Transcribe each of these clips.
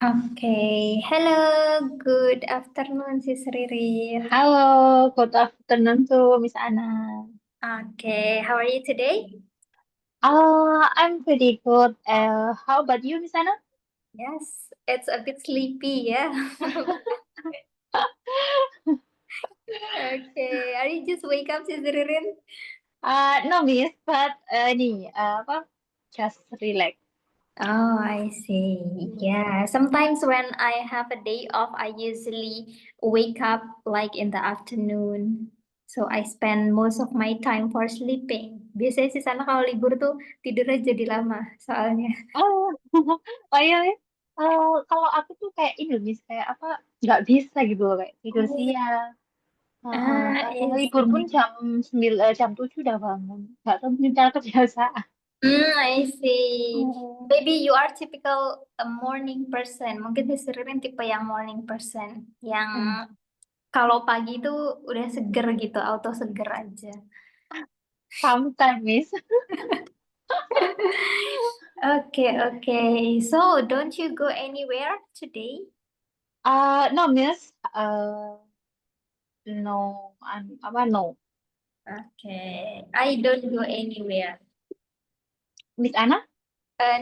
Okay. Hello, good afternoon, Sis Riri. Halo, good afternoon to Miss Ana. Okay, how are you today? I'm pretty good. How about you, Miss Ana? Yes, it's a bit sleepy, yeah. Okay, are you just wake up, Sis Ririn? No, Miss, but apa? Just relax. Oh, I see. Yeah, sometimes when I have a day off, I usually wake up like in the afternoon. So I spend most of my time for sleeping. Biasanya sih sana kalau libur tuh tidurnya jadi lama soalnya. Oh, oh iya, Miss. Kalau aku tuh kayak ini, Miss, kayak apa? Nggak bisa gitu loh, kayak tidur Oh, siang. Kalau I libur pun see. jam 7 udah bangun. Nggak tahu mungkin cara kebiasaan. I see. Mm, Maybe you are typical a morning person. Mungkin Sisririn tipe yang morning person. Yang mm. kalau pagi itu udah seger gitu, auto seger aja. Sometimes, Miss. Okay, okay. So, don't you go anywhere today? No, Miss. No, apa no? Okay, I don't go anywhere. Miss Ana?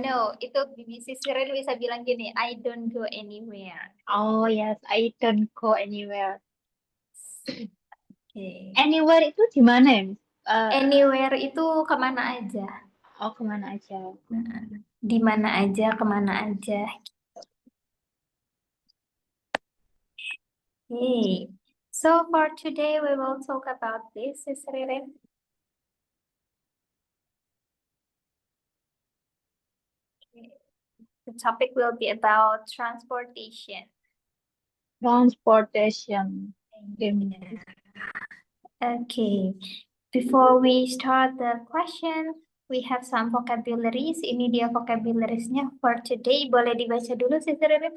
No, itu Sisririn bisa bilang gini, I don't go anywhere. Oh yes, I don't go anywhere. Okay. Anywhere itu di mana ya, Miss? Eh, Anywhere itu kemana aja? oh kemana aja? Nah, di mana aja, kemana aja. Okay. So for today, we will talk about this, Sis Ririn. Okay. The topic will be about transportation. Transportation. Dem- Yeah. Okay. Before we start the question, we have some vocabularies. Ini dia vocabulariesnya for today. Boleh dibaca dulu, Sis Ririn?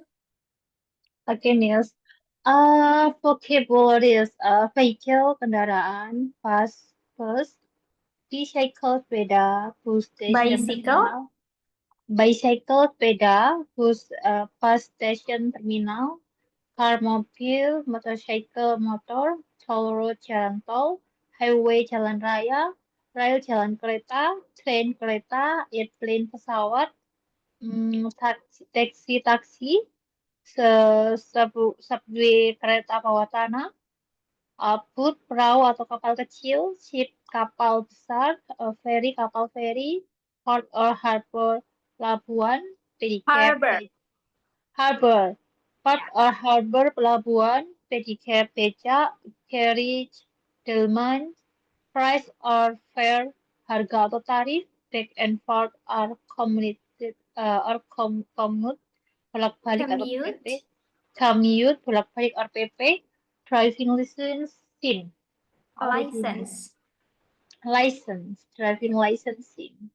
Oke, Miss. Vocabularies, vehicle, kendaraan, bus, bicycle, sepeda, bus station, Bicycle, terminal, bicycle, sepeda, bus station, terminal, car mobil, motorcycle motor, toll road jalan tol, highway jalan raya, rail jalan kereta, train kereta, airplane pesawat, taksi, subway kereta bawah tanah, boat perahu atau kapal kecil, ship kapal besar, ferry kapal feri, port or harbor pelabuhan, pedicab harbor. harbor, port Yeah. or harbor pelabuhan, pedicab beca, carriage, delman, price or fare, harga atau tarif, back and forth or commuted commute, bolak-balik atau PP, Commute, commute, bolak-balik or PP, driving license, SIM. Already know. license. Driving license, SIM.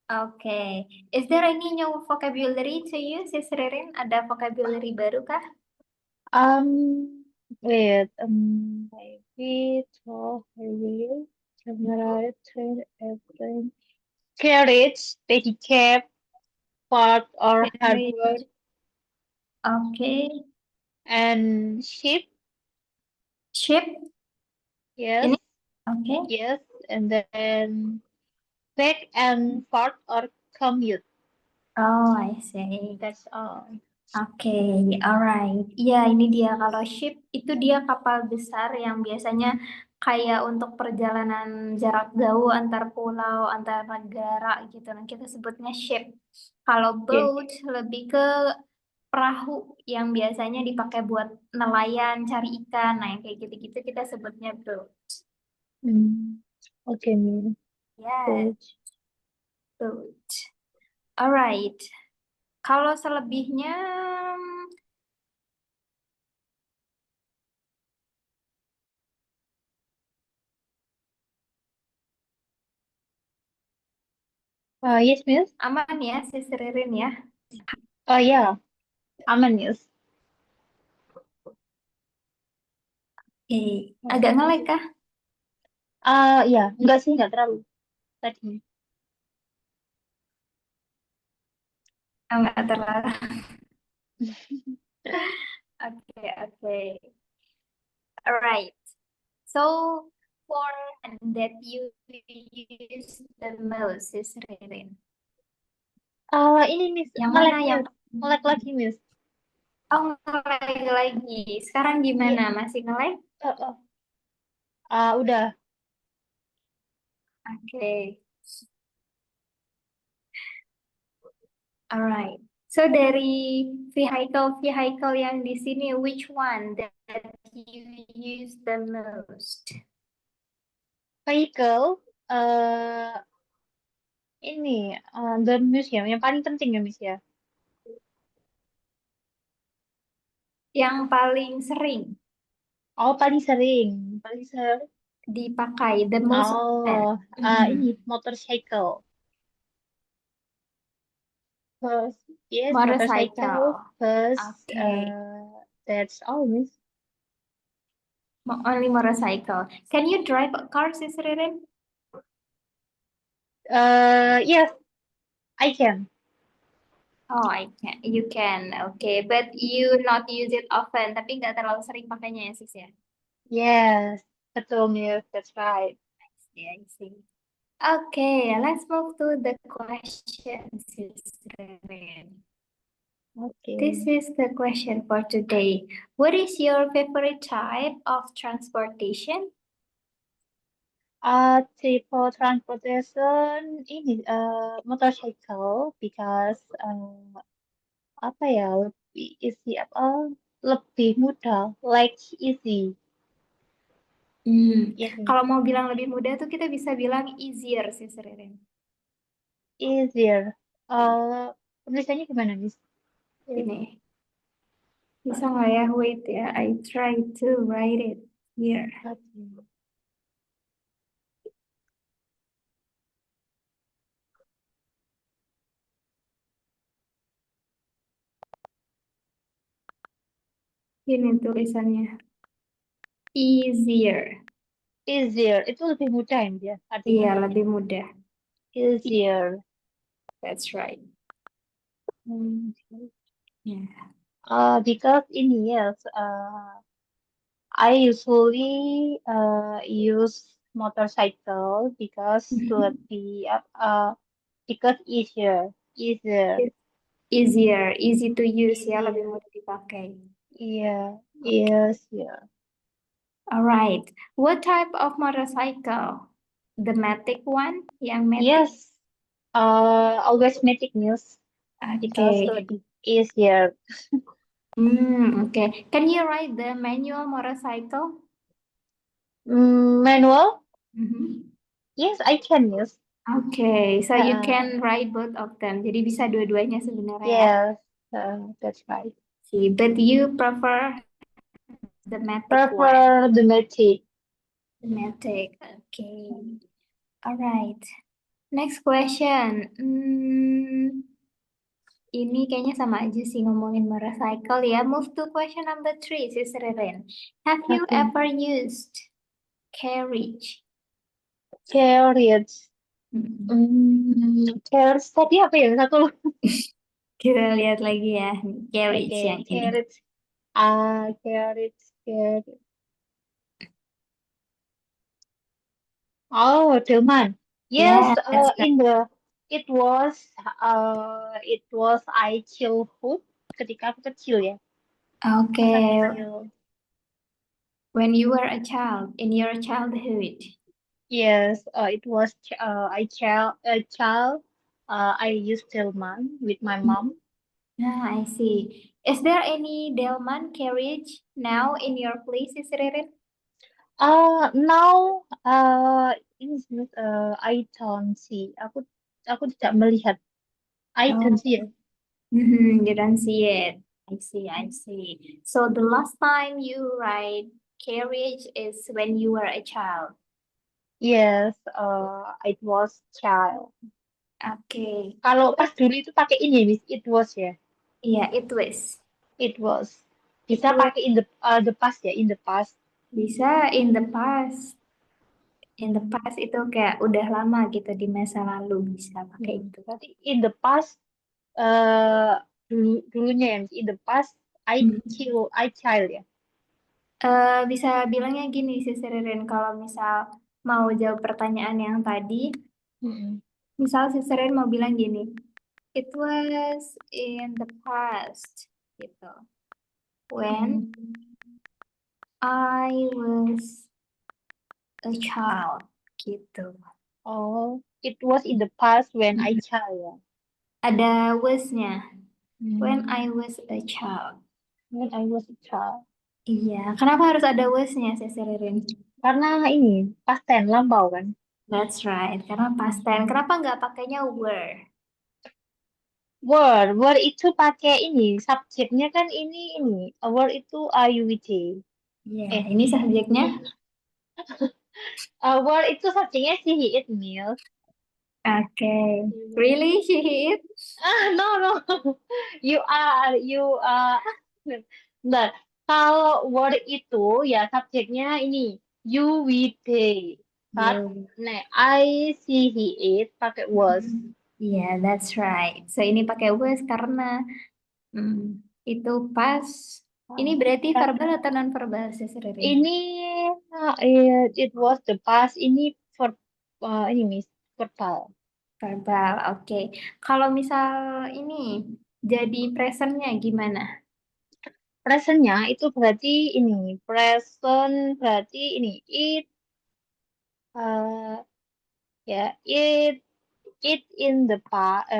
Okay. Is there any new vocabulary to you, Sis Ririn? Ada vocabulary baru kah? Wait, maybe 12 wheel, camera, train, airplane, carriage, pedicab, port or harbor, Carriage. Okay. and ship. Ship. Yes, Ini. Okay. yes, and then back and forth or commute. Oh, I see. That's all. Oke, alright. Iya, ini dia kalau ship itu dia kapal besar yang biasanya kayak untuk perjalanan jarak jauh antar pulau, antar negara gitu. Nah, kita sebutnya ship. Kalau Yeah. boat lebih ke perahu yang biasanya dipakai buat nelayan, cari ikan. Nah, yang kayak gitu-gitu kita sebutnya boat. Mm. Okay, Mira. Yes, Good. boat. Alright. Kalau selebihnya Yes, Miss. aman ya, Sis Ririn ya. Yeah, aman, yes. Agak ngelek kah? Ya, enggak sih, enggak terlalu tadi. Oh, nggak terlalu. Okay, okay. All right. So for that you use the most is Ririn. Ini Miss, Yang ngelek mana yang Miss, ngelek lagi Miss. oh nge-lag lagi. Sekarang Iya, gimana? Masih nge-lag? uh, uh. Udah. Oke. Alright. So dari vehicle yang di sini, which one that you use the most? Vehicle, ini, the museum, yang paling penting ya Miss ya. Yang paling sering Oh, paling sering. dipakai, the most often. Oh, Mhm. ini motorcycle. First, yes, motorcycle. Motorcycle. First, Okay. that's all Miss. Only motorcycle. Can you drive a car, Sis Ririn? Yes, I can. Oh, I can. You can. Okay, but you not use it often. Tapi nggak terlalu sering pakainya ya, Sis ya. Yes, betul Miss, that's right. Yeah, I see. Okay, let's move to the question, Sis Ririn. This Okay. is the question for today. What is your favorite type of transportation? Tipe transportation ini motorcycle because apa ya lebih easy lebih mudah like easy Hmm, ya sih kalau mau bilang lebih mudah tuh kita bisa bilang easier sih Ririn. easier penulisannya gimana Miss? Ini bisa nggak ya? Wait ya, I try to write it here. Okay. Ini tulisannya easier. Easier itu lebih mudah ya artinya Iya, lebih mudah. easier. That's right. Hmm. Yeah. Because ini yes I usually use motorcycle because easier, It's easier, easy to use ya, lebih easier. mudah dipakai. Yeah, Okay. yes, yeah. All right. What type of motorcycle? The Matic one? Yang Matic? Yes, always matic news because Okay. lebih easier. Okay. Can you ride the manual motorcycle? Manual? Mhm. Yes, I can use. Okay, so you Uh, can ride both of them. Jadi bisa dua-duanya sebenarnya ya. yes, that's right. See, but you prefer the Matic one. Prefer the matic. The Matic. Okay. All right. Next question. Ini kayaknya sama aja sih ngomongin motorcycle ya. Move to question number 3, Sis Ririn. Have you Okay. ever used carriage? Carrots. Hmm. Carrots tadi apa ya? Satu. Kita lihat lagi ya, carriage Okay, yang ini. carrots. Carrots, carrots. Oh, Delman. Yes, Yes, it was I childhood ketika aku kecil ya, masa okay. kecil. When you were a child, in your childhood. Yes, it was a child. I used Delman with my mom. Ah, I see. Is there any Delman carriage now in your place, Sis Ririn? Now ini I don't see. Aku tidak melihat. I don't Oh, see ya. you don't see it. I see, I see. So the last time you ride carriage is when you were a child. Yes, it was child. Okay. Kalau pas dulu itu pakai ini, Miss, it was ya. Yeah, it was. It was. It Bisa was pakai the past ya, in the past. bisa in the past. In the past itu kayak udah lama gitu di masa lalu bisa pakai Hmm. itu. Berarti in the past eh dulunya ya, in the past I child ya. Bisa bilangnya gini sih Ririn, kalau misal mau jawab pertanyaan yang tadi, Mm-mm. misal si Ririn mau bilang gini, it was in the past, gitu. When I was a child, gitu. Oh, it was in the past when I Mhm. child ya. Ada was-nya, when I Hmm, was a child. when I was a child. Iya, kenapa harus ada was-nya sih Ririn? Karena ini past tense lampau kan. That's right, karena past tense. Hmm. Kenapa nggak pakainya were? Word itu pakai ini, subjeknya kan ini. Word itu IUT. Iya, Eh, ini subjeknya. word itu subjeknya si he, it, meal. Okay. Really, she it? No. Bentar. Kalau word itu ya subjeknya ini, you, we, they. Kan? You. Nah, I, see, he, it pakai was. Yeah, that's right. So ini pakai was karena itu pas. Ini berarti verbal atau non verbal sih Ririn? Ini it was the past. Ini ini Miss verbal. Verbal, oke. Kalau misal ini jadi presentnya gimana? Presentnya itu berarti ini present berarti ini uh, ya it in the past.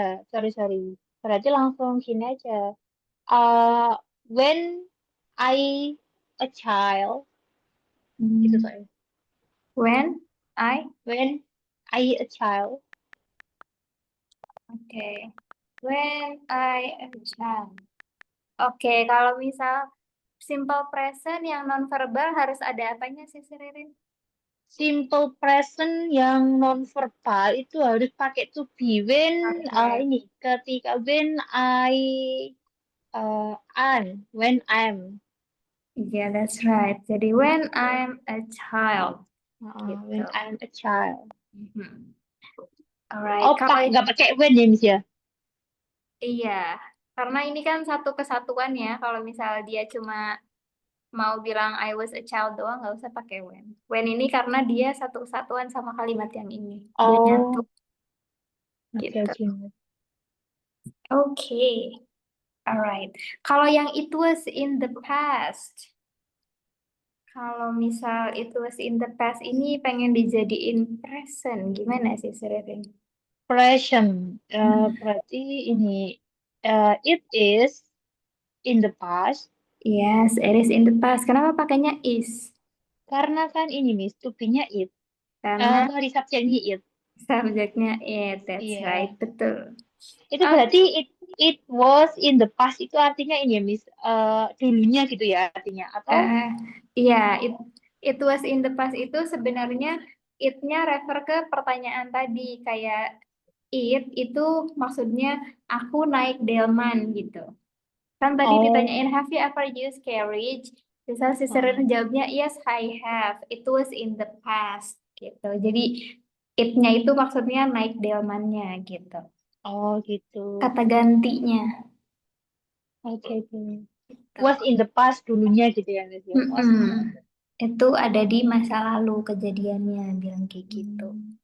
Sorry. Berarti langsung gini aja. When I a child itu Hmm. saya. When I, When I a child. oke. When I a child. Oke, kalau misal simple present yang non verbal harus ada apanya sih Ririn? Simple present yang non verbal itu harus pakai to be when Oke. ini ketika when I am when I'm Yeah, that's right. Jadi when I'm a child gitu. when I'm a child. Mhm. Alright, Oh kalau nggak pakai when ya Miss ya? iya, karena ini kan satu kesatuan ya. Kalau misal dia cuma mau bilang I was a child doang, nggak usah pakai when. When ini karena dia satu kesatuan sama kalimat yang ini. Dia nyatu Oh oke gitu. oke. Oke, alright. Kalau yang it was in the past, kalau misal it was in the past ini pengen dijadiin present, gimana sih Ririn? Present berarti ini it is in the past Yes, it is in the past. Kenapa pakainya is? karena kan ini Miss to be-nya it. Karena Sorry subjeknya it. subjeknya it, that's right, Iya. betul. Itu Oke, berarti it was in the past itu artinya ini ya, Miss, dulunya gitu ya artinya. Atau, eh, iya, it was in the past itu sebenarnya it-nya refer ke pertanyaan tadi, kayak it itu maksudnya aku naik delman gitu. Kan tadi oh, ditanyain have you ever used carriage? Bisa si Seren uh, jawabnya yes I have. It was in the past gitu. Jadi it-nya itu maksudnya naik delmannya gitu. oh gitu. Kata gantinya Oke, oke. gitu. Was in the past dulunya gitu ya, Miss ya. Was in Mm-mm. the past. Itu ada di masa lalu kejadiannya bilang kayak gitu. Hmm,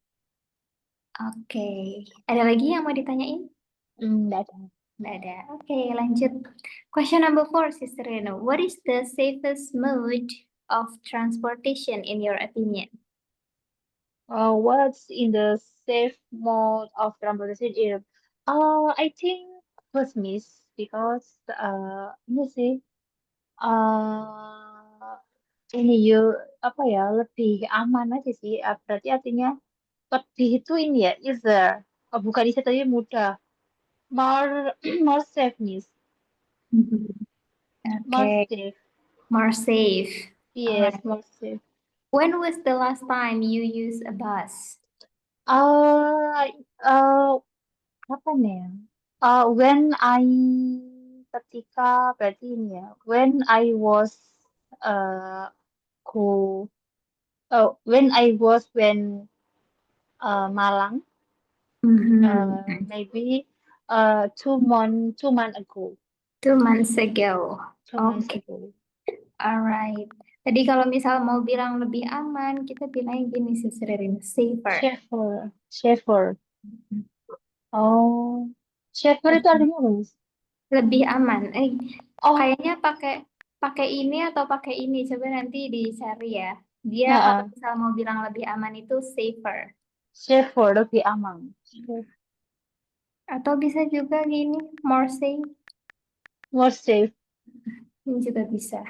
Oke, ada lagi yang mau ditanyain? nggak ada. Nggak ada. Oke, lanjut. Question number 4, Sister Reno. What is the safest mode of transportation in your opinion? What's in the safe mode of transportation is, I think was Miss because, ini sih, uh, ini yuk apa ya lebih aman aja sih. Berarti artinya lebih itu ini ya easier. Oh, bukan easier tapi mudah. More more safe nih. More Okay, safe. more safe. All Yes, right. more safe. When was the last time you used a bus? Uh, uh, apa nih ya? When I ketika berarti ini ya. When I was uh go when Malang. Mhm. Maybe 2 month ago. 2 months ago. 2 months Oke, ago. alright. Tadi kalau misal mau bilang lebih aman, kita bilangnya gini sih, Ririn, safer. Safer. Oh, safer itu Lebih, artinya apa, Miss? lebih aman. Oh, Kayaknya pakai pakai ini atau pakai ini. Coba nanti dicari ya. Dia kalau heeh. misal mau bilang lebih aman itu safer. Safer lebih aman. Atau bisa juga gini, more safe. More safe. Ini juga bisa.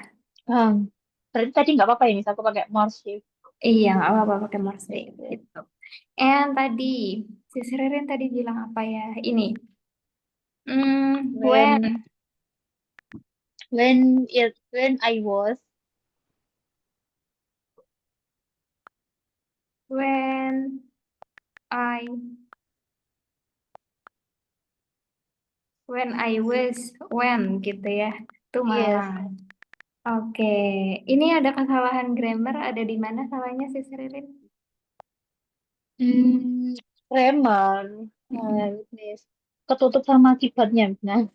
Hmm. Berarti tadi nggak apa-apa ya, Miss? Aku pakai more safe. Iya, nggak apa-apa pakai more safe Oke. gitu. And tadi, si Ririn tadi bilang apa ya? Ini. When When when I was when I when gitu ya. Itu yes. Malang. Oke, ini ada kesalahan grammar, ada di mana salahnya sih Ririn? Hmm, grammar. Miss. Ketutup sama keyboardnya. Nah,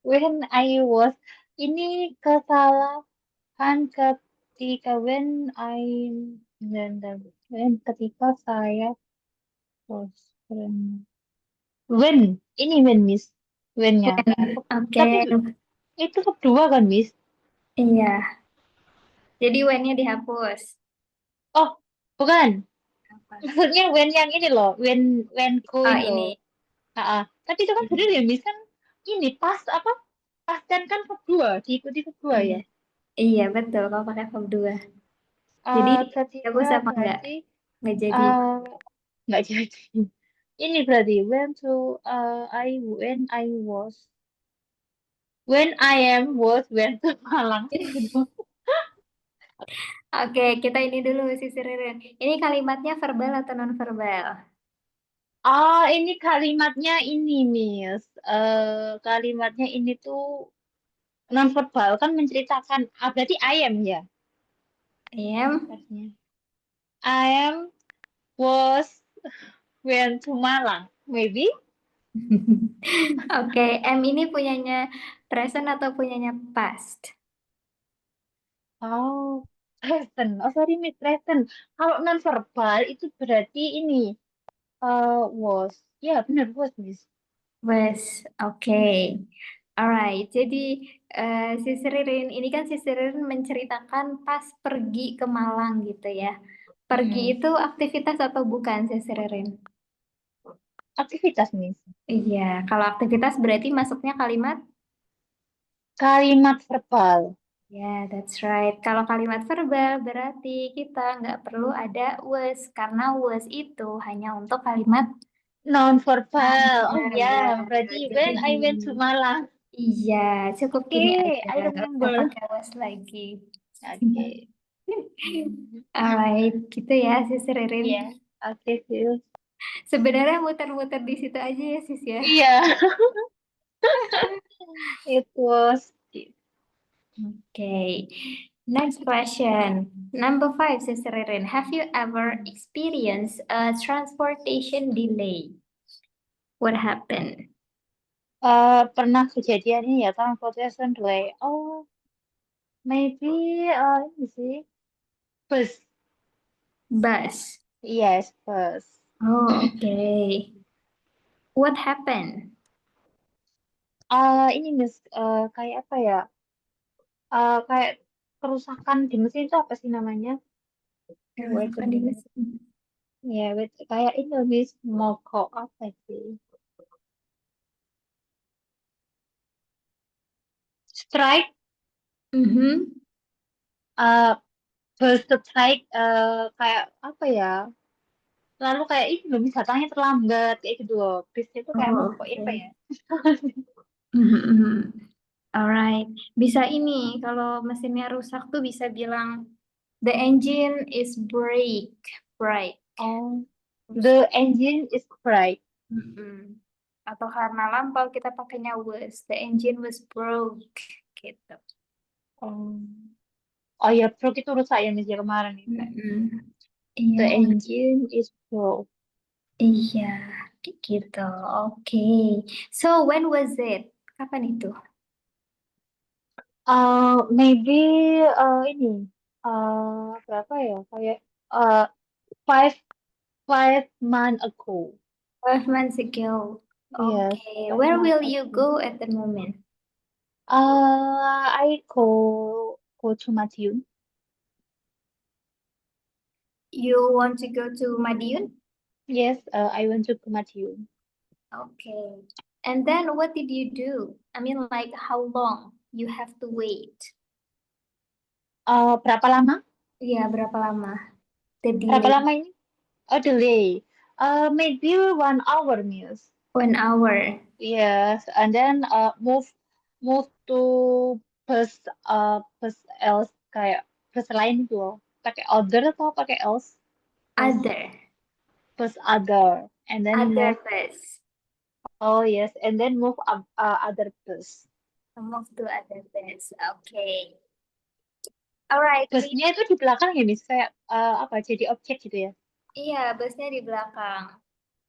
when I was ini kesalahan ketika when ketika saya was when ini when Miss when-nya. When, Tapi oke, itu kedua kan Miss? iya. Jadi when-nya dihapus. Oh, bukan. Apa? Maksudnya when yang ini loh, when go Oh, ini loh. ini. Ah, ah. Tapi itu kan bener ya Miss kan ini pas apa? Pas kan kedua, diikuti kedua Iya, ya. iya betul. Kalau pakai verb 2. Jadi Ketika dihapus apa enggak? berarti Nggak jadi. eh nggak jadi. Ini berarti when I am was went to Malang gitu. Oke, kita ini dulu sisi Ririn. Ini kalimatnya verbal atau non verbal? Ini kalimatnya ini, Miss. Kalimatnya ini tuh nonverbal kan menceritakan. Berarti I am ya, Am. harusnya. I am was went to Malang, maybe. Oke, am ini punyanya present atau punyanya past? Oh, present. Oh, sorry, Miss, present. Kalau nonverbal itu berarti ini was. Ya, benar was, Miss. Wes, oke. Alright, jadi Sisi Ririn, ini kan Sisi Ririn menceritakan pas pergi ke Malang gitu ya. Pergi Mm-mm. itu aktivitas atau bukan Sisi Ririn? Aktivitas, Miss. Iya, kalau aktivitas berarti masuknya kalimat? Kalimat verbal. Ya, that's right. Kalau kalimat verbal berarti kita nggak perlu ada was, karena was itu hanya untuk kalimat Non-verbal. Oh verbal. ya, berarti when Jadi, I went to Malang. iya, cukup gini Oke, aja, I nggak usah remember. pakai was lagi. Oke. Hmm. Alright, gitu ya, Sis Ririn. Iya, oke, sis. Sebenarnya muter-muter di situ aja ya, Sis ya. Iya, it was. Okay. Next question. Number 5, Sis Ririn. Have you ever experienced a transportation delay? What happened? Pernah kejadian ini ya, transportation delay. Oh, maybe ini sih, bus. Bus. Yes, bus. Oh, okay. What happened? Ini Miss, kayak apa ya? Kayak kerusakan di mesin itu apa sih namanya? Wait a Kerusakan di minute. mesin. Ya, wait, kayak ini Miss, mogok apa sih? Strike, Mhm. uh, bus strike, kayak apa ya? Lalu kayak ini loh, Miss, datangnya terlambat, kayak gitu loh. Bisnya itu kayak Oh, mogok, ya apa ya? okay. Mhm, mhm. Alright. Bisa ini, kalau mesinnya rusak tuh bisa bilang the engine is break. Oh, Rusak. the engine is bright. Mm-mm. Atau karena lampau kita pakainya was. The engine was broke. Gitu. Oh, oh ya, truk itu rusak ya, Miss, ya kemarin itu. Mm-mm. Iya, The engine is broke. iya. Kayak gitu. Oke. So when was it? Kapan itu? Maybe ini berapa ya? Kayak uh, five 5 months ago. 12 months ago. Yes, Okay. 5 Where months will you ago. go at the moment? I go to Madiun. You want to go to Madiun? Yes, I went to Madiun. Okay. And then what did you do? I mean, like how long you have to wait? Berapa lama? Iya, berapa lama? The Berapa delay. lama ini? Oh, delay. Maybe 1 hour, Miss. 1 hour. Yes, and then move to bus bus else kayak bus lain gitu loh. Pakai other atau pakai else? Bus Other. bus other, and then Other move. bus. Oh yes, and then move up other bus. Move to other bus. Okay. Alright. Busnya itu di belakang ya, Miss? Kayak apa? Jadi objek gitu ya? Iya, busnya di belakang.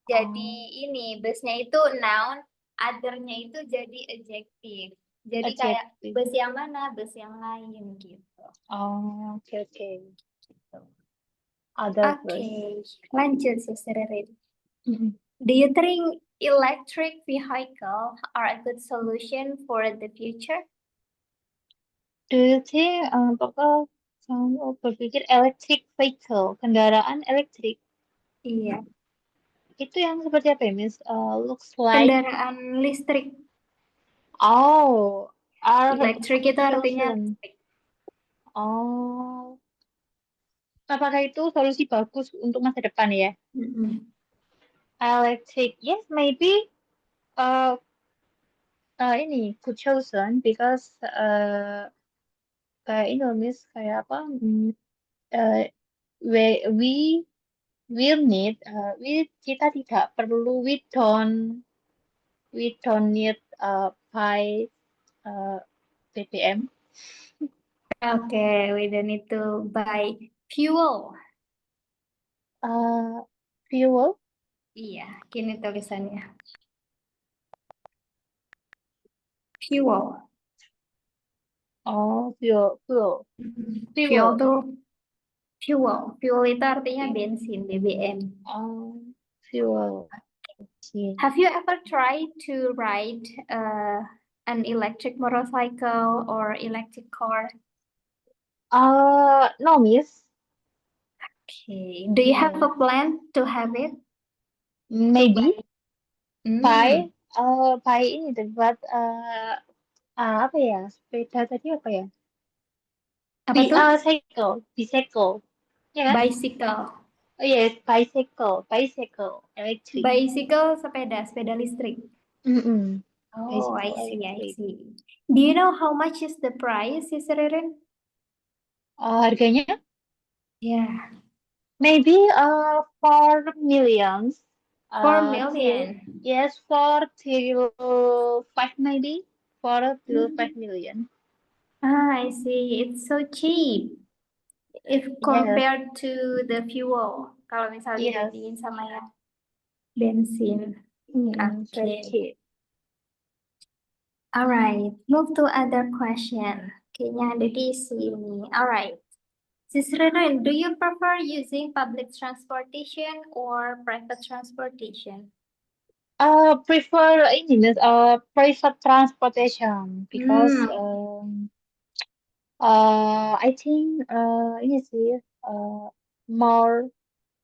Jadi Oh, ini busnya itu noun, other-nya itu jadi adjective. Jadi kayak adjective. bus yang mana, bus yang lain gitu. Oh, oke oke. Other Oke, bus. lanjut Sister Rin. Mm-mm. Do you think electric vehicle are a good solution for the future? Do you think apakah kamu berpikir electric vehicle, kendaraan elektrik Iya, itu yang seperti apa ya, Miss? Looks like kendaraan listrik. oh, are Electric good itu artinya chosen. listrik. Oh, apakah itu solusi bagus untuk masa depan ya? Mm-mm. Electric, yes, maybe uh, ini good chosen because kayak ini loh, Miss, kayak apa? Uh, we will need kita tidak perlu we don't need buy BBM. Oke, we don't need to buy fuel. Fuel. Iya, gini tulisannya. Fuel. Oh, fuel. Fuel Fuel. tuh fuel. Fuel itu artinya Fuel. bensin, BBM. Oh, fuel. See. Have you ever tried to ride an electric motorcycle or electric car? No, Miss. Okay. Do you have No. a plan to have it? To Maybe buy? Hmm. buy buy ini deh buat apa ya? Sepeda tadi apa ya? Apa tuh? Bicycle. Ya kan? Bicycle. Oh yes, bicycle, electric. Bicycle sepeda, sepeda listrik. Mm-mm. Oh, I Bicycle see, I electric. see. Do you know how much is the price, Sister Ririn? Harganya Yeah, maybe 4 millions. four Till million. yes, 4 till 5 maybe 4 till 5 Hmm. million. Ah, I see. It's so cheap if Yes, compared to the fuel. Kalau misal yes. dibandingin sama yang bensin. It's very Okay. cheap. Alright, move to other question. Kayaknya ada di sini. Alright. Sis Ririn, do you prefer using public transportation or private transportation? Prefer ini Miss, private transportation because Hmm, I think ini sih more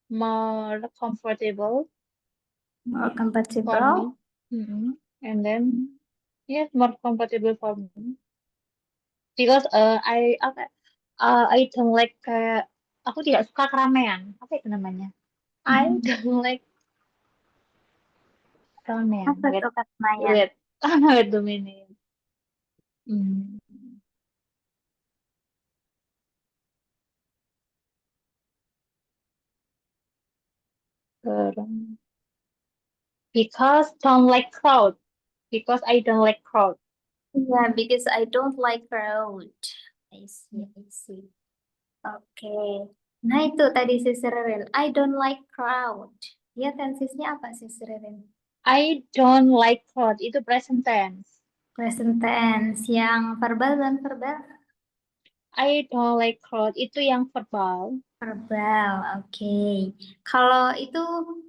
more comfortable more for me. compatible. And then yes, more comfortable for me because I don't like aku tidak suka keramaian. Apa itu namanya? I don't like keramaian. Apa Wait, tuh katanya? wait, wait a minute. Hmm. Keram- Because don't like crowd. Because I don't like crowd. Yeah, because I don't like crowd. I see, I see. Okay. Nah itu tadi Sis Ririn, I don't like crowd. Dia tensesnya apa sih, Ririn? I don't like clothes. Itu present tense. Present tense. Yang verbal dan verbal? I don't like clothes. Itu yang verbal. Verbal, oke. Kalau itu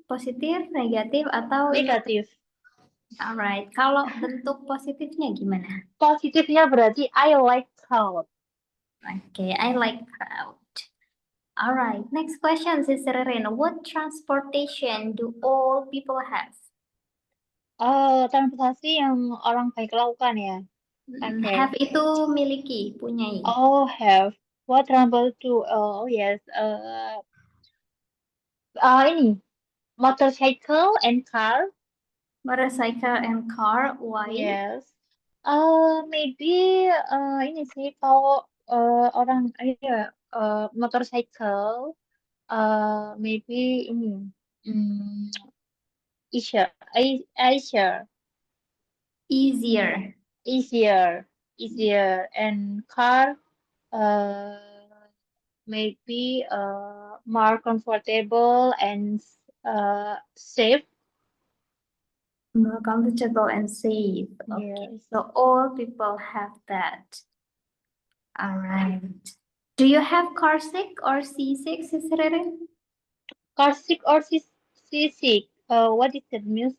positif, negatif, atau ini? Negatif. Alright. Kalau bentuk positifnya gimana? Positifnya berarti I like clothes. Oke, I like crowd. Alright. Next question, Sister Ririn. What transportation do all people have? Transportasi yang orang baik lakukan ya. Oke. Have itu miliki, punyai. All have. What transport to? Oh yes. Ini motorcycle and car. Motorcycle and car, why? Yes. Maybe ini sih kalau orang motorcycle, maybe ini hmm, easier, easier, Easier. easier, and car, uh, maybe more comfortable and safe. More comfortable and safe. Okay, Yes. so all people have that. All right. Do you have car sick or seasick, Sister Ririn? Car sick or seasick? What is that means?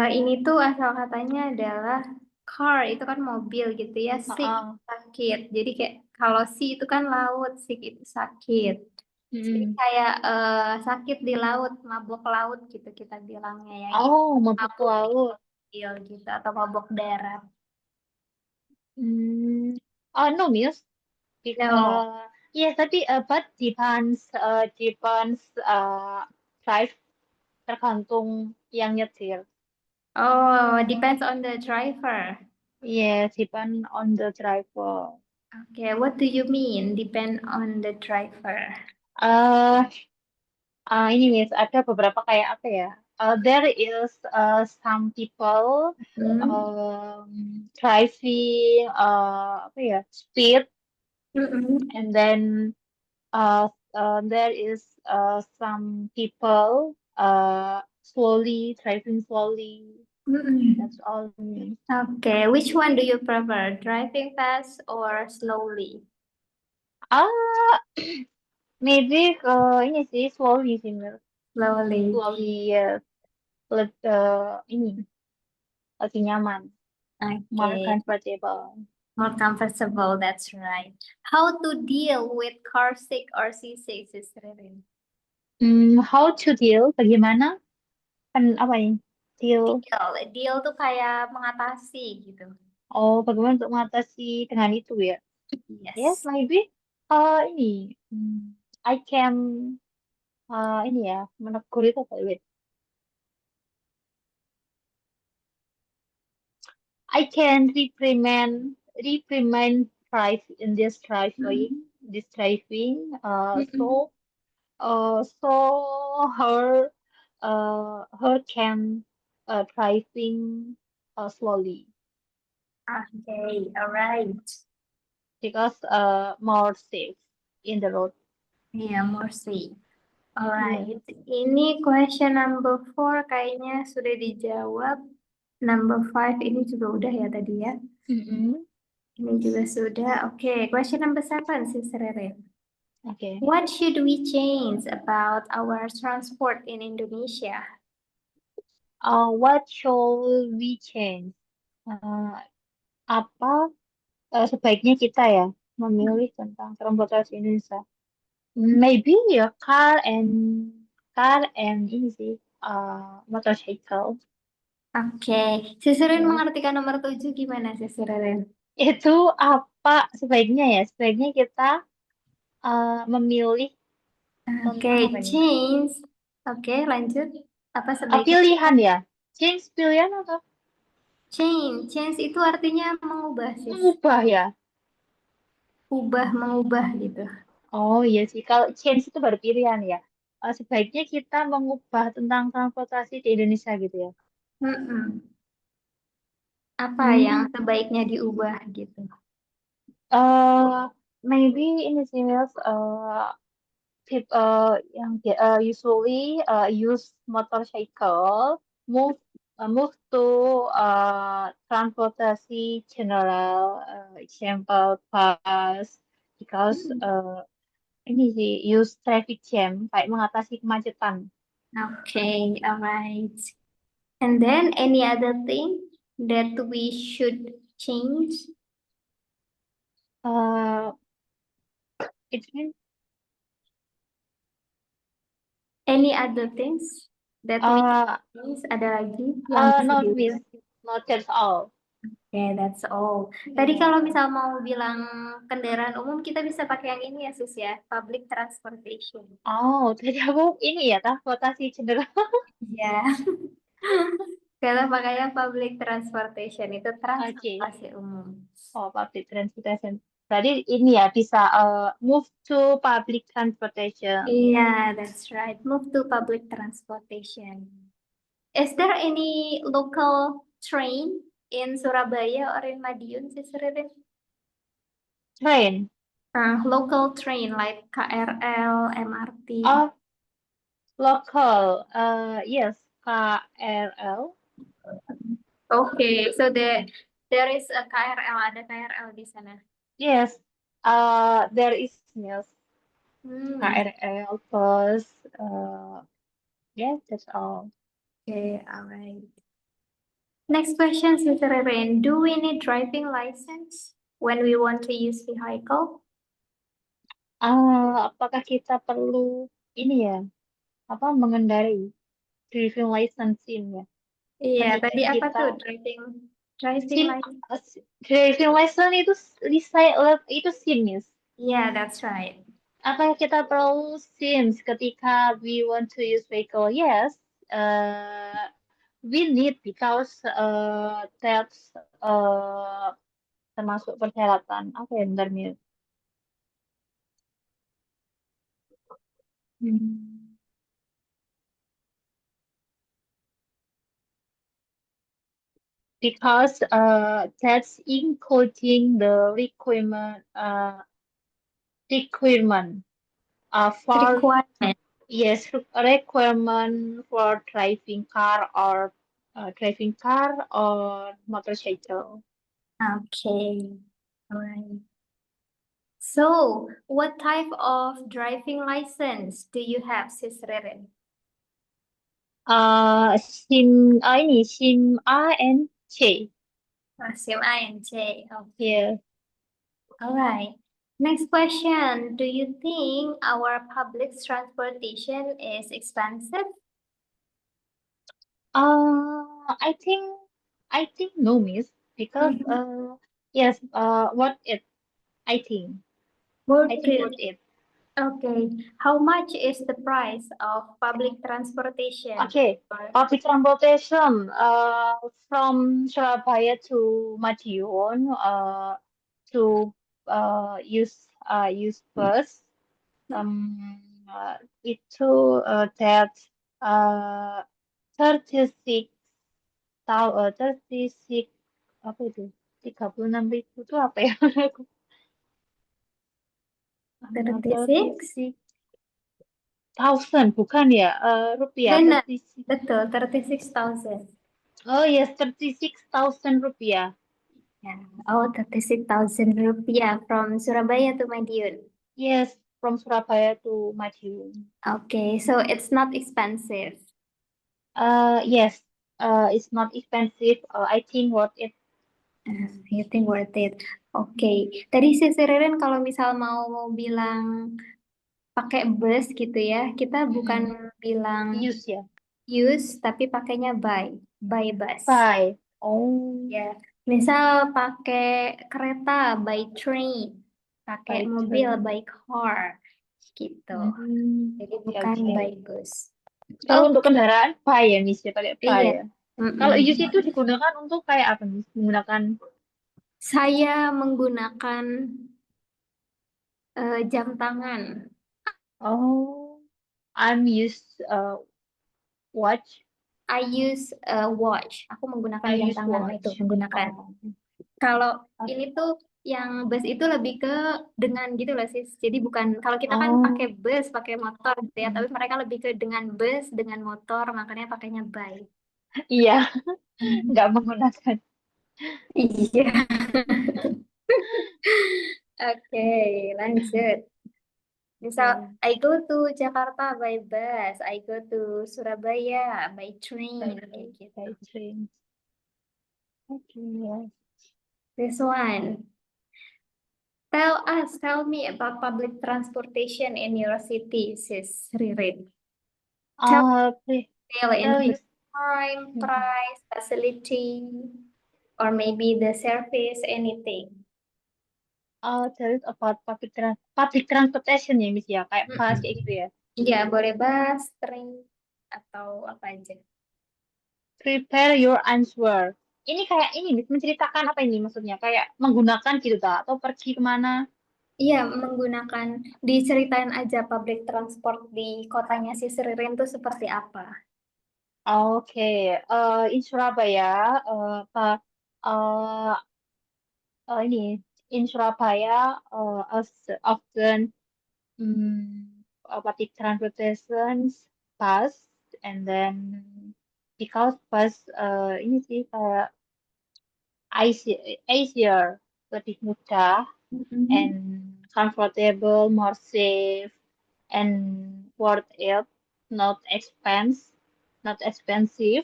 Ini tuh asal katanya adalah car itu kan mobil gitu ya, sick Uh-uh. sakit. Jadi kayak kalau sea itu kan laut, sick itu sakit. Jadi Mm-mm. kayak sakit di laut, mabuk laut gitu kita bilangnya yang itu Oh, mabuk mabuk di laut. mobil gitu atau mabuk darat. Hmm. No, Miss. No. Yes, tapi but depends drive, tergantung yang nyetir. Oh, depends on the driver. Yes, depend on the driver. Okay, what do you mean depend on the driver? Uh, ini Miss, ada beberapa kayak apa ya? There is some people Hmm? driving apa ya, speed, Mm-mm. and then there is some people slowly driving slowly. That's Mm-mm. all. Okay, which one do you prefer? Driving fast or slowly? Ah, maybe ini sih slowly sih, Mel. Slowly. Slowly ya, ini lebih nyaman, more Okay, comfortable. more comfortable, that's right. How to deal with car sick or seasick, Sister Ririn? How to deal? Bagaimana? Kan apa ini? Deal. Deal tuh kayak mengatasi gitu. Oh, bagaimana untuk mengatasi dengan itu ya? Yes, Yes. maybe. Ini. I can ini ya, menegur itu apa? Wait. I can reprimand drive in Mm. this driving. Mm-mm. So her can driving slowly Okay, all right. because more safe in the road. Yeah, more safe. Yeah. Alright, ini question number 4 kayaknya sudah dijawab. Number 5 ini juga udah ya tadi ya. Mm-mm. Ini juga sudah. Oke, question number 7, Sister Rere. Okay. What should we change about our transport in Indonesia? What shall we change? Uh, Apa sebaiknya kita ya memilih tentang transportasi Indonesia? Maybe ya car and ini sih motorcycle. Oke, Sister Rere Yes. mengartikan nomor 7 gimana, Sister Rere? Itu apa sebaiknya ya? Sebaiknya kita memilih Oke, tentang apa nih? change. Oke, lanjut. Apa sebaiknya kita Pilihan ya. Change pilihan atau change? Change itu artinya mengubah, sis. mengubah ya? Ubah, mengubah gitu. Oh iya sih. Kalau change itu baru pilihan ya. Sebaiknya kita mengubah tentang transportasi di Indonesia gitu ya. Mm-mm. Apa yang Hmm. sebaiknya diubah gitu? eh Maybe ini sih Mils, usually use motorcycle, move to transportasi general, example bus, because ini sih use traffic jam, kayak mengatasi kemacetan. Okay, all right. And then any other thing that we should change? Uh, it means Any other things that we uh, change? Ada lagi yang bisa not diubah? miss, not that's all. Okay, that's all. Tadi kalau Yeah. misal mau bilang kendaraan umum, kita bisa pakai yang ini ya, Sus ya, public transportation. Oh, tadi aku ini ya transportasi general. Ya, kalau pakainya public transportation itu Oke. transportasi umum. Oh, public transportation. Berarti ini ya bisa move to public transportation. Yeah, that's right. Move to public transportation. Is there any local train in Surabaya or in Madiun, Sister Ririn? Train. Local train like KRL, MRT. Oh, local. Yes, KRL. Okay, so there is a KRL, ada KRL di sana. Yes. There is yes, Hmm, KRL bus. Yes, that's all. okay, alright. Next question, Sister Ririn. Do we need driving license when we want to use vehicle? Apakah kita perlu ini ya? Apa mengendarai driving license ini ya? Iya, Ketika tadi apa kita tuh driving SIM, license? driving license itu itu SIM ya. Yeah, that's right. Apakah kita perlu SIM ketika we want to use vehicle? Yes, we need because that's termasuk persyaratan apa ya bentar Mil? Hmm. Because that's including the requirement for Requirement. yes requirement for driving car or motorcycle. Okay. Alright. So, what type of driving license do you have, Sis Ririn? SIM A and C. SIM I and J. Okay. Yes. Alright. Next question. Do you think our public transportation is expensive? I think no, miss, because Mhm. yes, what it I think Worth I think it. worth it. Okay. How much is the price of public transportation? Okay, public transportation from Surabaya to Madiun to use bus itu that uh 36 36 apa itu 36.000 itu apa ya 36? 36.000 bukan ya rupiah Benar, 36 betul, 36,000. oh yes 36.000 rupiah. Ya. Oh, 36,000 rupiah from Surabaya to Madiun. Yes, from Surabaya to Madiun. Okay, so it's not expensive. Yes, it's not expensive. I think worth it. You think worth it? Oke, tadi si Ririn kalau misal mau bilang pakai bus gitu ya, kita bukan Mm-mm. bilang Use ya. use, tapi pakainya by bus. Bye. Oh, Ya, misal pakai kereta by train, pakai by mobil train. by car, gitu. Jadi Oke, bukan oke. by bus. Kalau Oh, untuk kendaraan, by ya, Miss, ya, pakai by iya. ya. Kalau Mm-mm. use itu digunakan untuk kayak apa, Miss? Menggunakan, Saya menggunakan jam tangan. oh, I'm use watch. I use a watch. Aku menggunakan I jam use tangan itu, watch. menggunakan. Oh, Kalau oke. ini tuh yang bus itu lebih ke dengan gitu loh sis. Jadi bukan kalau kita kan pakai Oh, bus, pakai motor gitu ya, hmm. tapi mereka lebih ke dengan bus, dengan motor, makanya pakainya bike. Iya, Hmm. nggak menggunakan. Iya. Oke, lanjut. Misal, Oke, I go to Jakarta by bus, I go to Surabaya by train, by kayak gitu. by train. Oke, ya. This one. Tell me about public transportation in your city, sis Ririn. Tell Oke, me like in tell terms you. of time, Mm-mm. price, facility, or maybe the service, anything. Tell us about public transportation ya, Miss ya, kayak bus kayak Mm-mm. gitu ya. Iya, boleh bus, train, atau apa aja. Prepare your answer. Ini kayak ini, Miss, menceritakan apa ini maksudnya? Kayak menggunakan gitu tak? Atau pergi kemana? Iya, menggunakan, diceritain aja public transport di kotanya si Ririn tuh seperti apa. Oke, in Surabaya, apa? eh ini in Surabaya, as often public transportations bus, and then because bus ini sih kayak easier, lebih mudah, and Mm-mm. comfortable, more safe, and worth it, not not expensive.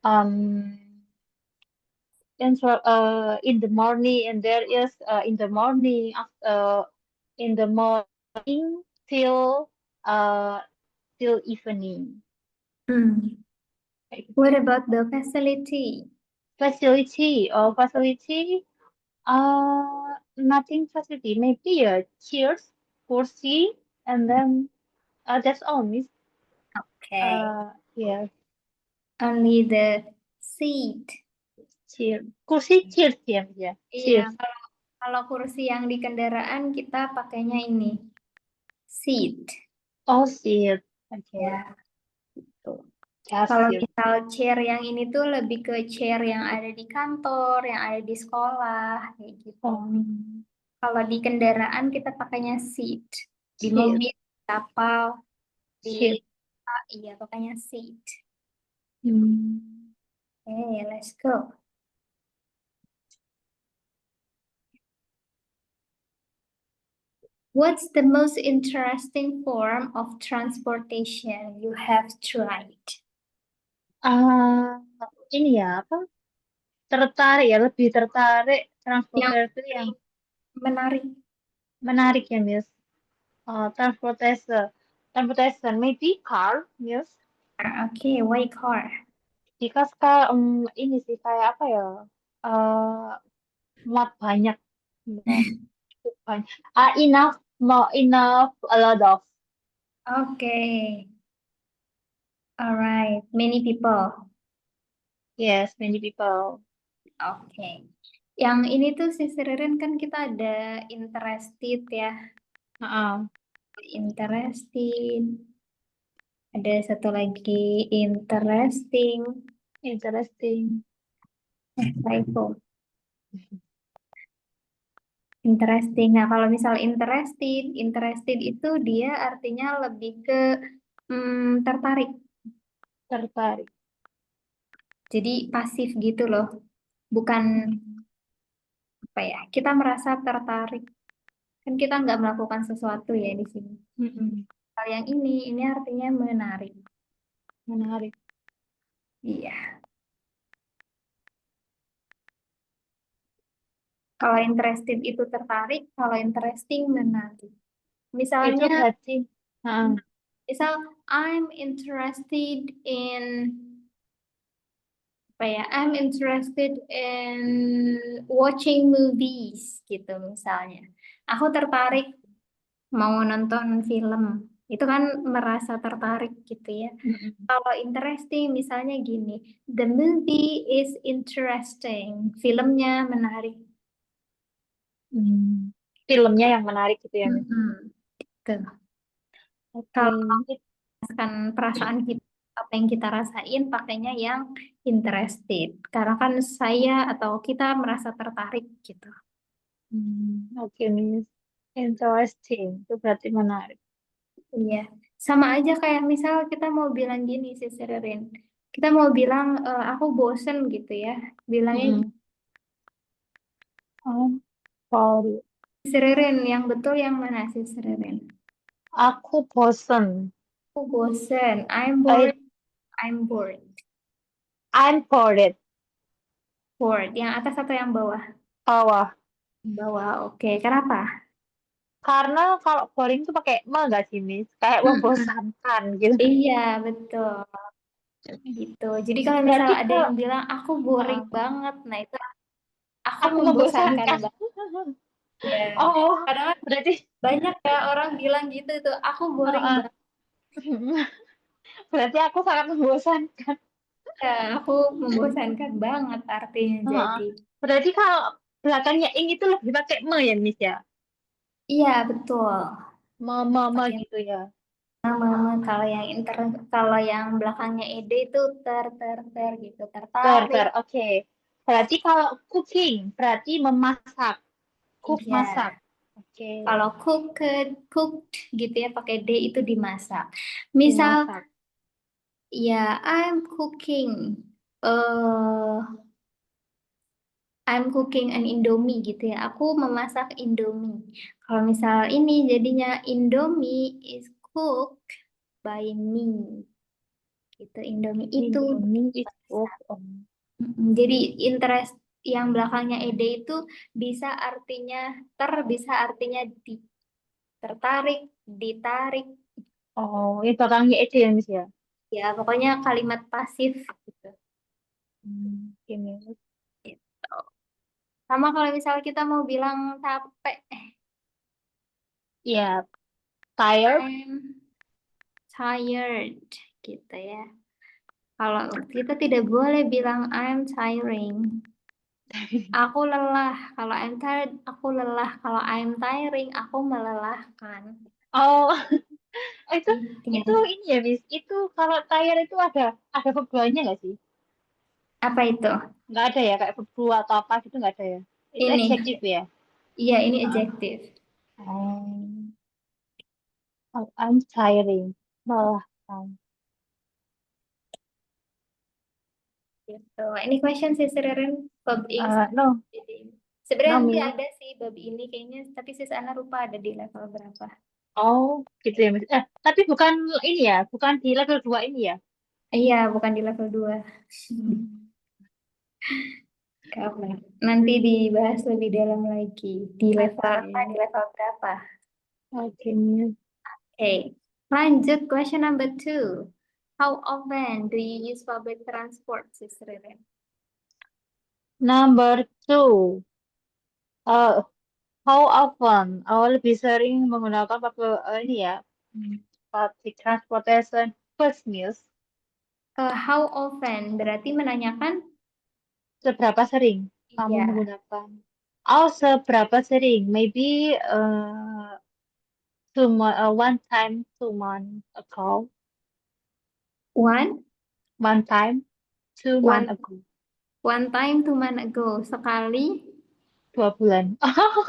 Um, in the morning, and there is in the morning, in the morning till uh till evening. Hmm. Kayak gitu. What about the facility? Facility, nothing facility, maybe chairs, kursi, and then that's all, Miss. Okay, Yeah, only the seat. chair, kursi, chairs ya, Miss ya, Iya, chairs. kalau kursi yang di kendaraan kita pakainya ini, seat. Oh, seat. Okay, Ya, tuh. just Kalau seat. misal chair yang ini tuh lebih ke chair yang ada di kantor, yang ada di sekolah, kayak gitu. Um, Kalau di kendaraan kita pakainya seat. Di seat, mobil, di kapal, di seat. iya pakainya seat. Hmm. Okay, let's go. What's the most interesting form of transportation you have tried? Ah, ini ya apa? Tertarik ya, lebih tertarik Yang transportasi yang paling menarik. menarik ya, Miss. Transportation, maybe car, Miss. Okay, why car? Because kayak ini sih kayak apa ya? eh muat banyak, ya, cukup banyak. Enough, more enough, a lot of. Okay, alright. Many people. Yes, many people. Oke. Yang ini tuh si Ririn kan kita ada interested ya. Uh-uh. Interested. Ada satu lagi interesting. Interesting. Typo. Interesting. Nah, kalau misal interested itu dia artinya lebih ke tertarik. Tertarik. Jadi pasif gitu loh. Bukan Hmm. apa ya, kita merasa tertarik. Kan kita nggak melakukan sesuatu ya di sini. Mm-mm. Kalau yang ini artinya menarik. Menarik. Iya. Kalau interested itu tertarik, kalau interesting menarik. Itu Misalnya, berarti. Uh-uh. misal I'm interested in apa ya? I'm interested in watching movies gitu misalnya. Aku tertarik mau nonton film. Itu kan merasa tertarik gitu ya. Mm-mm. Kalau interesting misalnya gini, the movie is interesting. Filmnya menarik. Hmm. Filmnya yang menarik gitu ya, Miss. Mm-mm. Tuh. Oke. Kalau kan perasaan kita. apa yang kita rasain pakainya yang interested. Karena kan saya atau kita merasa tertarik gitu. Oke, Miss. Interesting. Itu berarti menarik. Iya. Sama aja kayak misal kita mau bilang gini sih Ririn. Kita mau bilang aku bosen gitu ya. Bilangnya Hmm. Sorry. si Ririn yang betul yang mana sih Ririn? Aku bosen. Aku bosen. I'm I, bored. I'm bored. I'm bored. Bored. Yang atas atau yang bawah? Bawah. Bawah. Oke. Kenapa? Karena kalau boring tuh pakai me nggak sih, Miss? Kayak Mm-mm. membosankan gitu. Iya, betul. Gitu. Jadi kalau misal Berarti ada kalau yang bilang aku boring uh, banget, nah itu aku aku membosankan membosankan. banget. Ya. Oh, Karena kan berarti banyak ya orang bilang gitu tuh, aku boring uh, banget. berarti aku sangat membosankan. Ya, aku membosankan banget artinya Uh, jadi. berarti kalau belakangnya ing itu lebih pakai me ya, Miss ya? Iya, betul. Me Pakai gitu ya. nama kalau yang kalau yang belakangnya ed itu ter gitu, tertarik. Ter, oke. Berarti kalau cooking, berarti memasak. Cook, Iya. masak. Oke, Kalau cooked gitu ya pakai D itu dimasak. Misal dimasak. ya I'm cooking I'm cooking an Indomie gitu ya. Aku memasak Indomie. Kalau misal ini jadinya Indomie is cooked by me gitu. Indomie itu Indomie is dimasak. cooked. Oh. Jadi interest yang belakangnya ed itu bisa artinya bisa artinya tertarik, ditarik. Oh, ini belakangnya itu ya, Miss ya? Ya, pokoknya kalimat pasif gitu. Ini. Gitu. Sama kalau misal kita mau bilang capek, Ya, tired. I'm tired gitu ya. Kalau kita tidak boleh bilang I'm tiring. Aku lelah. Kalau I'm tired, aku lelah. Kalau I'm tiring, aku melelahkan. Oh, itu Gitu. itu ini ya, Miss. Itu kalau tired itu ada verb dua-nya nggak sih? Apa itu? Nggak ada ya, kayak verb dua atau apa gitu nggak ada ya? Itu Ini. adjective ya? Iya, ini Ah. adjektif. Oh, oh, I'm tiring. Melelahkan. Gitu. Ini question sih Ririn. Bab ini. No, Sebenarnya no, nanti Miss. ada sih bab ini kayaknya, tapi sis Ana lupa ada di level berapa. Oh, gitu ya, Miss. Tapi bukan ini ya, bukan di level 2 ini ya. Iya, bukan di level 2. Hmm. Kapan? Nanti dibahas lebih dalam lagi. Di level Oke, apa? Di level berapa? oke, Miss. Oke. Lanjut question number 2. How often do you use public transport, Sis Ririn? Number two, uh, how often? Lebih sering menggunakan ini ya, public transportation bus, Miss. How often berarti menanyakan? Seberapa sering kamu Iya. menggunakan? Oh, seberapa sering? Maybe one time, 2 months ago. One? One time, 2 months One, ago. one time 2 months ago. Sekali? 2 bulan. Oh,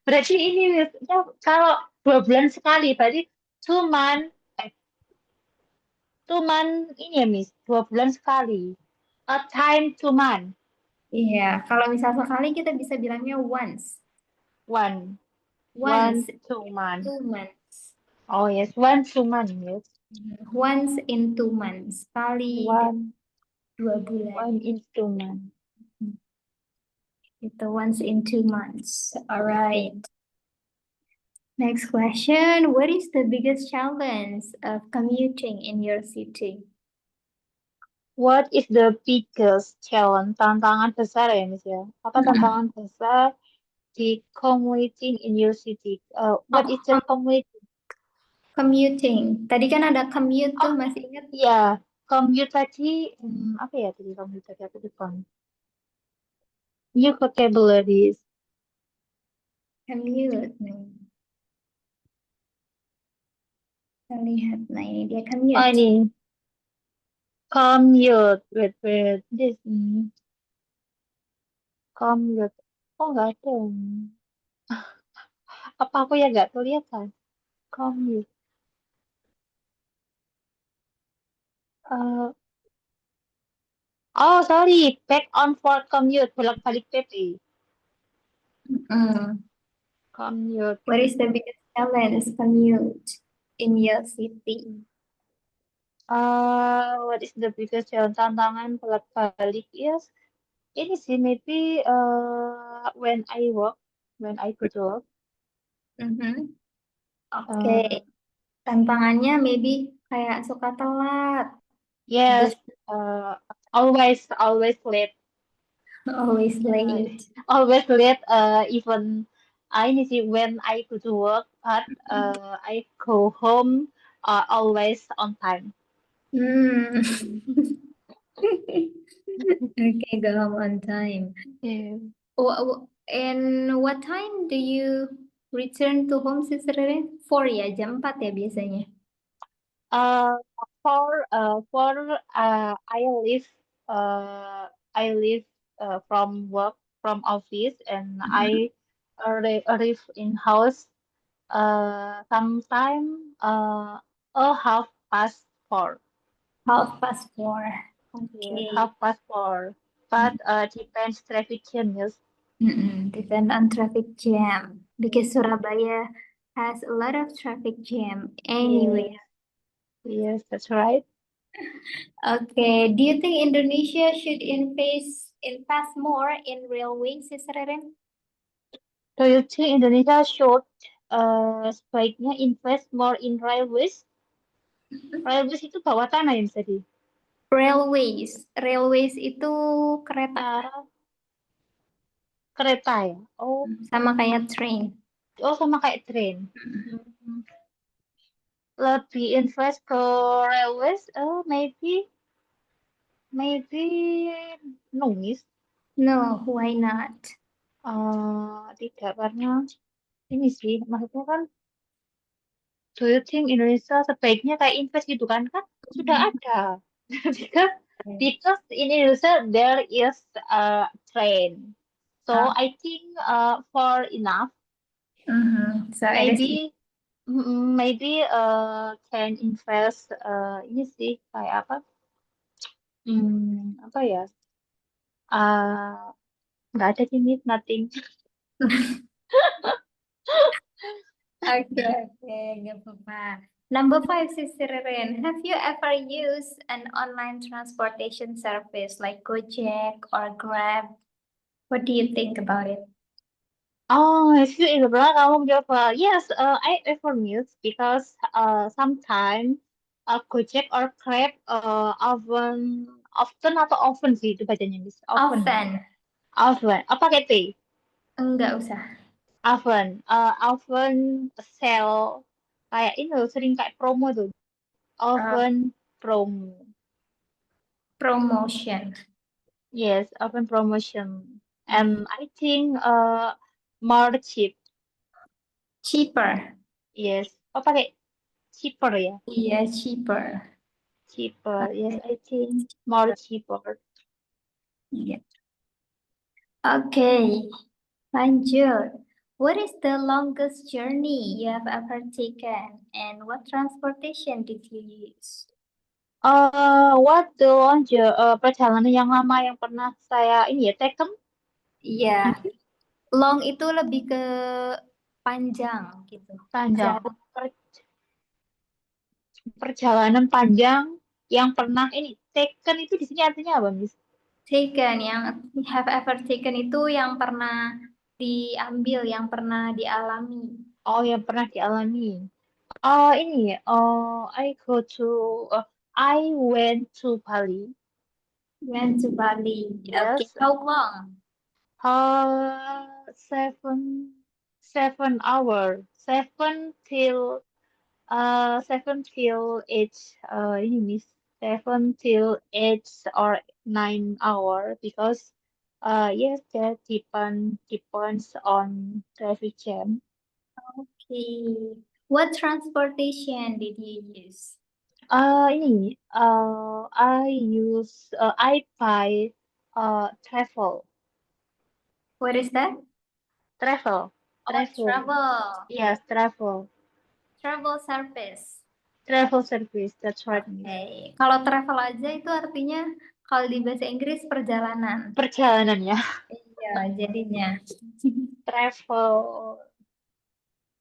berarti ini Miss, ya, kalau 2 bulan sekali, berarti 2 months, 2 months ini ya, Miss. 2 bulan sekali. A time 2 months. Iya. Kalau misal sekali kita bisa bilangnya once. One. Once 2 months. 2 months. Oh yes, 1 2 months, yes. Once in 2 months. Sekali dalam One 2 bulan. one in 2 months. Itu once in 2 months. Okay. Alright. Next question. What is the biggest challenge of commuting in your city? What is the biggest challenge? Tantangan besar ya, Miss ya. Apa tantangan besar di commuting in your city? What is Oh, the commuting? commuting. Tadi kan ada commute tuh, Oh, masih ingat? ya, commute tadi, apa ya tadi commute tadi aku lupa. New vocabularies. Commute. Nih, kita lihat. Nah, ini dia Oh commute. ini. Commute. Wait. Commute. Oh, nggak ada. Apa aku ya nggak kelihatan? Commute. Eh, oh, sorry. Back on for commute. Bolak-balik PP. Mm. Commute. What is the biggest challenge commute in your city? What is the biggest challenge tantangan bolak-balik? Yes, ini sih maybe when I go to work. Mhm. Oke, Uh, tantangannya maybe kayak suka telat, yes, bus uh, always late. always Uh, late. always late. Even ini sih when I go to work, but I go home always on time. Hmm. Okay, go home on time. Yeah. And what time do you return to home, Sister Rere? 4 ya, jam 4 ya biasanya. Uh, for uh I leave from work from office and Mhm. I arrive in house sometime a half past four. 4:30. Yes, Okay. half past four. But depends traffic jam, yes. Depend on traffic jam because Surabaya has a lot of traffic jam anyway. Yes, yes, that's right. Okay, do you think Indonesia should invest more in railways, Sister Rere? Do you think Indonesia should sebaiknya invest more in railways? Railways itu bawah tanah ya bisa di. Railways itu kereta Ah, kereta ya? sama kayak train. Oh sama kayak train. Hmm, lebih invest ke railways? Maybe nulis. No, why not? Tidak karena ini sih, maksudnya kan, do you think Indonesia sebaiknya kayak invest gitu kan? Kan sudah ada. Because because in Indonesia there is a train. So Uh, I think for enough, So it is. maybe maybe can invest ini sih kayak apa? Apa ya? Uh, nggak ada sih, Miss, nothing. Okay, nggak apa-apa. Number 5, Sister Ren, have you ever used an online transportation service like Gojek or Grab? What do you think about it? Oh, excuse me, pernah kamu mencoba? Yes, I ever use because sometimes Gojek or Grab often atau often sih itu bacanya, Miss. Often. Often. Often. Apa pakai T? Enggak usah. Often. Often sell kayak ini loh, sering kayak promo tuh. Uh, Often promo. Promotion. Yes, often promotion. Mm. And I think more cheap. Cheaper. Yes. Oh, pakai cheaper ya? Iya, cheaper. Cheaper. Yes, Okay. I think more cheaper. Iya. Okay, lanjut. What is the longest journey you have ever taken and what transportation did you use? What the perjalanan yang lama yang pernah saya ini ya taken Iya, long itu lebih ke panjang gitu. panjang. Jauh. Perjalanan panjang yang pernah ini taken itu di sini artinya apa, Miss? Taken, yang have ever taken itu yang pernah diambil, yang pernah dialami. Oh, yang pernah dialami. Ini I went to Bali. Went to Bali. Okay, Yes. how long? 7 hour, 7 till 8 ini Miss 7 till 8 or 9 hour because yes that depends on traffic jam. Okay. What transportation did you use? Ini, I buy, travel, What is that? travel, Oh, travel. travel. Yes, Travel service. travel service. That's right, Miss. Oke. Kalau travel aja itu artinya kalau di bahasa Inggris perjalanan. Perjalanan ya, Iya, jadinya. travel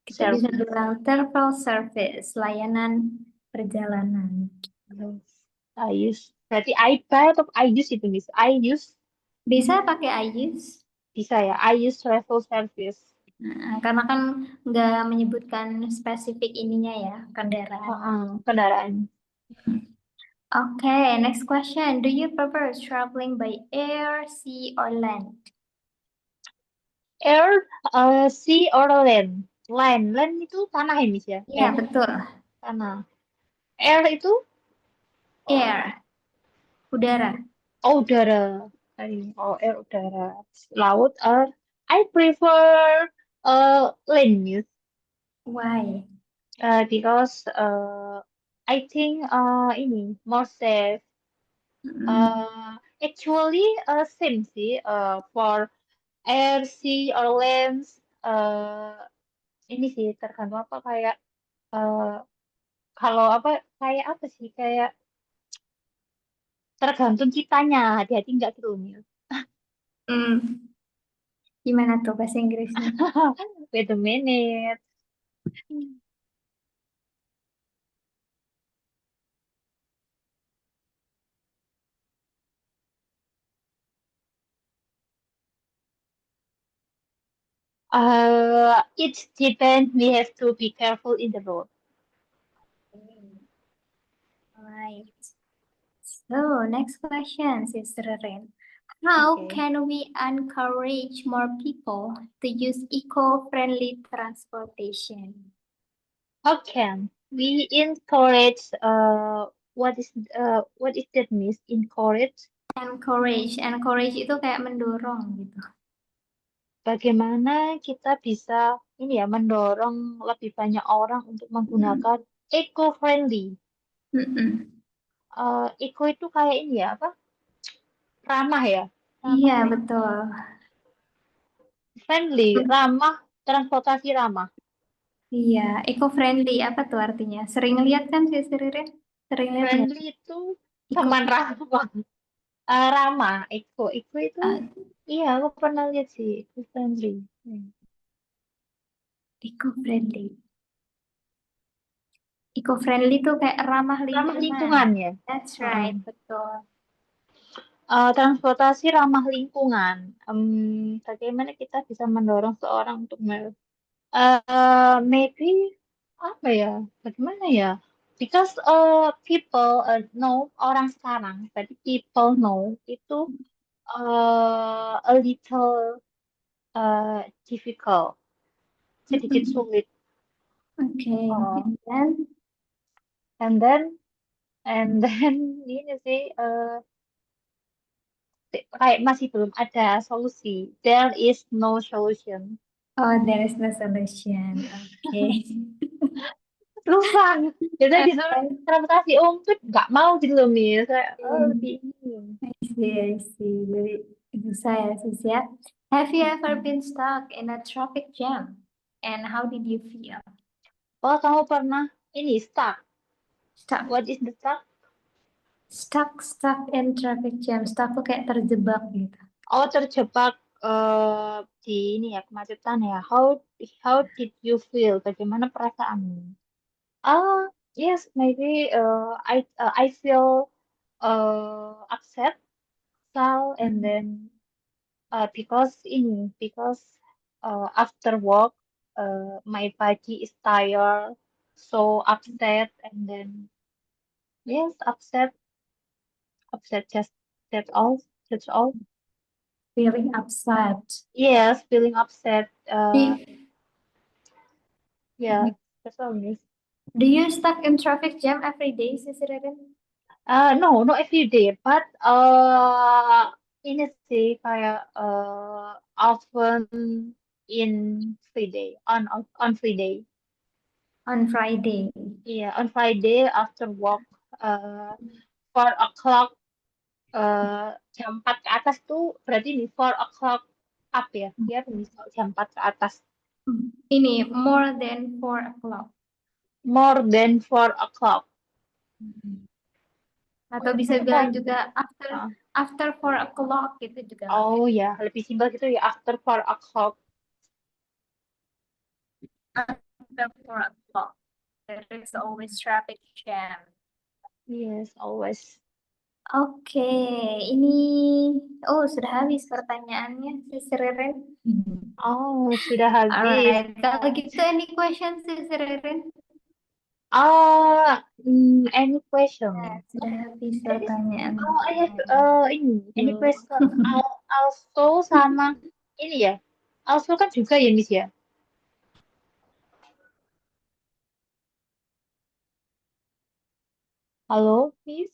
Kita bisa service. bilang travel service, layanan perjalanan. Yes. Berarti I buy atau I use itu, Miss? I use, Bisa pakai I use. bisa ya, I use travel service. Nah, karena kan nggak menyebutkan spesifik ininya ya, kendaraan. Kendaraan. Okay, next question. Do you prefer traveling by air, sea, or land? Air, sea or land? Land itu tanah ya, Miss ya? Iya, betul. Tanah. Air itu, Air, udara. udara. Air udara. Laut, earth. I prefer, land, Miss. Why? Because, I think, ini more safe. Mm, Actually, same sih. For air, sea, or lands. Ini sih tergantung apa kayak, uh, kalau apa kayak apa sih kayak tergantung kitanya, hati-hati nggak gitu nih. mm. Gimana tuh bahasa Inggrisnya? Wait a minute. It depends. We have to be careful in the road. Right. So, next question, Sister Ren. How Okay. can we encourage more people to use eco-friendly transportation? How can we encourage? What is that means? Encourage? Encourage itu kayak mendorong gitu. Bagaimana kita bisa ini ya mendorong lebih banyak orang untuk menggunakan eco-friendly. Mm-mm. Eco itu kayak ini ya apa? Ramah ya, ramah Iya, apa ya? betul. Friendly, ramah, transportasi ramah. Iya, eco-friendly apa tuh artinya? Sering lihat kan Sister Ren? Sering lihat nggak? Friendly itu Eco, teman ramah. Ramah, eco itu uh, iya aku pernah lihat sih, eco friendly. Hmm. eco-friendly. Eco-friendly tuh kayak ramah Ramah lingkungan. lingkungan ya. That's Heeh. right, betul. Transportasi ramah lingkungan. Bagaimana kita bisa mendorong seorang untuk maybe apa ya? Bagaimana ya? Because people know orang sekarang, tadi people know itu a little difficult, sedikit Mm-mm. sulit. Okay, Uh, and then and then and then ini sih kayak masih belum ada solusi. There is no solution. there is no solution. Okay. Susah. Biasanya disuruh Okay. transportasi umum tuh nggak mau gitu loh, Miss. Kayak, lebih ini. I see, I see. Jadi susah ya, sis ya. Have you ever been stuck in a traffic jam? And how did you feel? Oh, kamu pernah ini stuck. Stuck, What is the stuck? stuck in traffic jam. Stuck tuh kayak terjebak gitu. Oh, terjebak di ini ya kemacetan ya. How did you feel? Bagaimana perasaanmu? Ah, yes, maybe I feel upset, Sal, and Mm. then because after work my body is tired, so upset, and then yes, upset, just that's all. Feeling upset. Yes, feeling upset. Do, Yeah, that's all, Miss. do you stuck in traffic jam every day, Sis Reren? No, not every day, but ini sih kayak often in free day, on free day. On Friday. Yeah, on Friday after work. uh, 4 o'clock, jam 4 ke atas tuh berarti ini 4 o'clock up ya. Dia misal jam 4 ke atas. Ini more than 4 o'clock. More than 4 o'clock. Atau bisa Maksudnya bilang kan? juga after 4 o'clock gitu juga nggak Oh apa-apa. ya, lebih simpel gitu ya. After 4 o'clock. After 4 o'clock, there is always traffic jam. Yes, always. Oke, ini sudah habis pertanyaannya, Sister Ririn. Oh, sudah habis. Alright, kalau gitu any questions, Sister Ririn? Any question? Sudah habis pertanyaan. Oh, I have any question? Also sama ini ya. Also kan juga ya, Miss ya. Halo, Miss.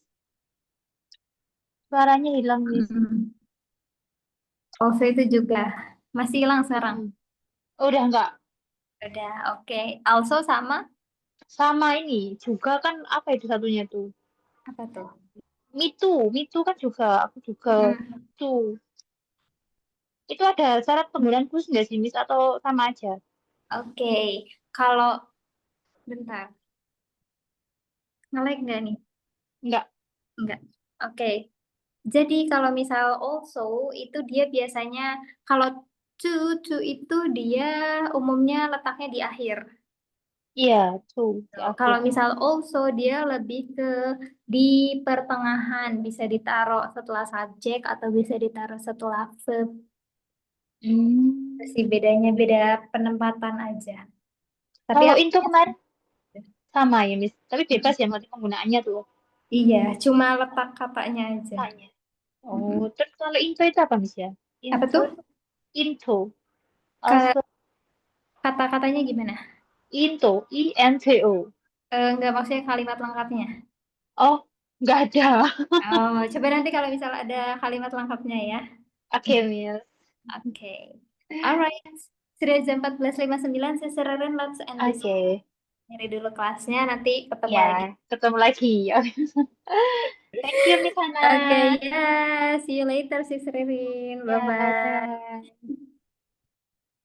Suaranya hilang, Miss. Also itu juga masih hilang sekarang. Oh, udah enggak. Udah, oke. Also sama Sama ini juga kan apa itu satunya tuh? apa tuh? Me too kan juga. Aku juga Mm, tuh. Itu ada syarat penggunaan khusus nggak sih, Miss? Atau sama aja? Oke, kalau bentar, nge-lag nggak nih? Enggak. Enggak. Oke. Jadi kalau misal also itu dia biasanya kalau to itu dia umumnya letaknya di akhir. Iya, tuh di Kalau akhir. misal also dia lebih ke di pertengahan, bisa ditaruh setelah subjek atau bisa ditaruh setelah verb. Terus Hmm. sih bedanya beda penempatan aja. Tapi Kalau itu artinya kemarin sama ya, Miss. Tapi bebas ya nanti penggunaannya tuh. iya, cuma letak katanya aja. Tanya. Oh, Mm-mm. terus kalau into itu apa, Miss ya? Apa Into, tuh? into. Ka- Also, Kata-katanya gimana? into, INTO. Enggak maksudnya kalimat lengkapnya. Oh, nggak ada. Oh, coba nanti kalau misal ada kalimat lengkapnya ya. Oke, Miss. Oke. Alright. Sudah jam 14.59, Sister Ren, let's end this. Oke, Nyari dulu kelasnya, nanti ketemu ya, lagi. ketemu lagi. Thank you, Miss Oke, Hana. ya. See you later, Sister Rin. Ya, Bye-bye. bye-bye.